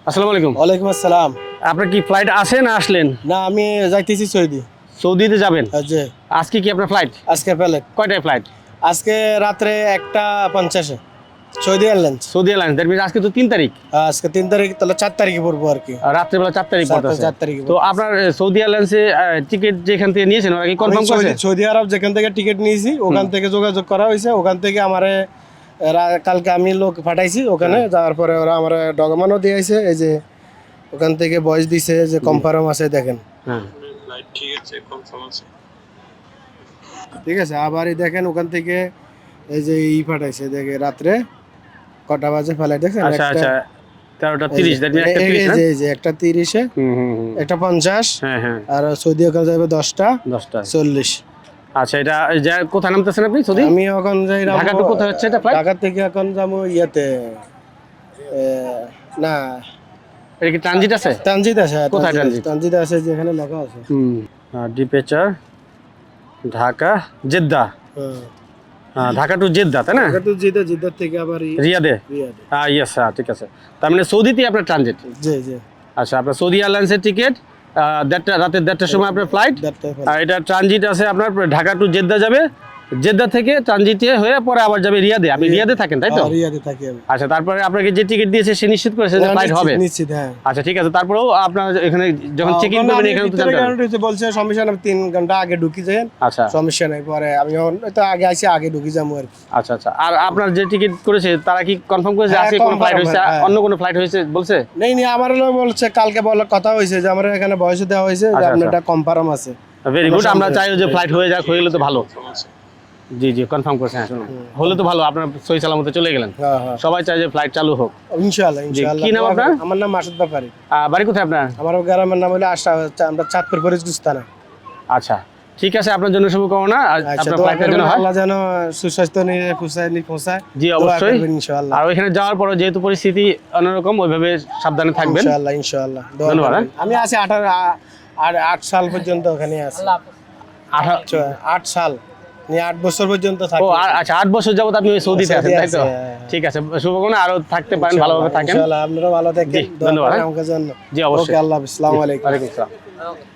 আসসালামু আলাইকুম। ওয়ালাইকুম আসসালাম। আপনার কি ফ্লাইট আছে না আসলেন? না, আমি যাইতেছি সৌদি। সৌদিতে যাবেন? জি, আজকে কি আপনার ফ্লাইট? আজকে ফ্লাইট। কয়টায় ফ্লাইট? আজকে রাত্রে 1:50-এ Saudi Airlines. Saudi Airlines. That means আজকে তো 3 তারিখ। আজকে 3 তারিখ, তাহলে 4 তারিখে পড়বো আর কি। রাত্রেবেলা 4 তারিখ পড়তেছে। 4 তারিখে তো আপনার সৌদি এয়ারলাইন্সে টিকিট যেখান থেকে নিয়েছেন ওরা কি কনফার্ম করেছে? সৌদি আরব যেখান থেকে টিকিট নিয়েছি ওখান থেকে যোগাযোগ করা হয়েছে। ওখান থেকে আমারে কালকে আমি লোক পাঠাইছি ওখানে। যাওয়ার পরে ওরা আমার ডকুমেন্টও দিয়েছে। এই যে ওখান থেকে ভয়েস দিছে যে কনফার্ম আছে, দেখেন। হ্যাঁ, ফ্লাইট ঠিক আছে, কনফার্ম আছে। ঠিক আছে, আবার এই দেখেন ওখান থেকে এই যে পাঠাইছে, দেখে রাত্রে কটা বাজে ফ্লাইট দেখেন। আচ্ছা আচ্ছা, 13:30। দ্যাট মিনস একটা 30 না? এই যে একটা 30-এ, একটা 50। হ্যাঁ হ্যাঁ, আর সৌদি ওখানে যাবে 10টা 40। আচ্ছা, এটা যা কোথায় নামতেছেন আপনি সৌদি? আমি এখন যাই ঢাকা টু কোথায় হচ্ছে এটা ফ্লাইট? ঢাকা থেকে এখন যাবো ইয়েতে, না এটা কি ট্রানজিট আছে? ট্রানজিট আছে। কোথায় ট্রানজিট? ট্রানজিট আছে যেখানে লেখা আছে। Departure Dhaka Jeddah. Dhaka to Jeddah, তাই না? ঢাকা টু জিদ্দা থেকে আবার রিয়াদে। রিয়াদে। ইয়েস, হ্যাঁ, ঠিক আছে। তার মানে সৌদিতে আপনার ট্রানজিট। জি জি। আচ্ছা, আপনার সৌদি এয়ারলাইন্সের টিকিট রাতে 1:30টার সময় আপনার ফ্লাইট। আর এটা ট্রানজিট আছে আপনার ঢাকা টু জেদ্দা যাবে। জেদ্দা থেকে ট্রানজিটে হয়ে পরে আবার যাবে রিয়াদে। আপনি রিয়াদে থাকেন, তাই তো? রিয়াদে থাকি আমি। আচ্ছা, তারপরে আপনাকে যে টিকিট দিয়েছে সে নিশ্চিত করেছে যে ফ্লাইট হবে? নিশ্চিত, হ্যাঁ। আচ্ছা, ঠিক আছে। তারপরেও আপনার এখানে যখন চেক ইন করবেন এখানে তো জানতে হবে। বলছে সমস্যা নেই, 3 ঘন্টা আগে ঢুকি যান। আচ্ছা, সমস্যা নাই। পরে আমি তো আগে আইছি, আগে ঢুকি যাবো আর কি। আচ্ছা আচ্ছা। আর আপনার যে টিকিট করেছে তারা কি কনফার্ম করেছে হ্যাঁ, আজকে কোনো ফ্লাইট হয়েছে, হ্যাঁ। অন্য কোনো ফ্লাইট হয়েছে বলছে? নেই আমার বলছে কালকে বলার কথা হয়েছে যে আমার এখানে বয়সে দেওয়া হয়েছে যে আচ্ছা, আপনার আচ্ছা। এটা কনফার্ম আছে। Very good. আমরা চাই যে ফ্লাইট হয়ে যাক, হয়ে গেলে তো ভালো। জি জি, কনফার্ম করছেন। হ্যাঁ, শুনুন, হলে তো ভালো, আপনার সহি সালামতে চলে গেলেন। হ্যাঁ হ্যাঁ, সবাই চায় যে ফ্লাইট চালু হোক। ইনশাআল্লাহ ইনশাআল্লাহ। কি নাম আপনার? আমার নাম মাসুদ ব্যাপারী। বাড়ি কোথায় আপনার? আমার গ্রামের নাম হলো আমরা চাঁদপুর ফরিদকুস্তানা। আচ্ছা, ঠিক আছে। আপনার জন্য শুভকামনা। আচ্ছা, আপনার দোয়া ফ্লাইটের জন্য করবেন হয়। আল্লাহ যেন সুস্বাস্থ্য নিয়ে পৌঁছায়। জি, অবশ্যই। ইনশাআল্লাহ। আর ওইখানে যাওয়ার পরে যেহেতু পরিস্থিতি অন্যরকম, ওইভাবে সাবধানে থাকবেন। ইনশাআল্লাহ ইনশাআল্লাহ। ধন্যবাদ। আমি আছি 8 সাল পর্যন্ত ওখানে আছি। 8 সাল, 8 বছর পর্যন্ত থাকি। ও আচ্ছা, 8 বছর যাবত আপনি ওই সৌদিতে আছেন, তাই তো? হ্যাঁ। ঠিক আছে, শুভকামনা। আরো থাকতে পারেন, ভালোভাবে থাকেন। ইনশাআল্লাহ, আপনারা ভালো থাকেন। ধন্যবাদ। আমাকে জন্য। জি, অবশ্যই। ওকে, আল্লাহ হাফেজ। আসসালামু আলাইকুম। ওয়ালাইকুম আসসালাম।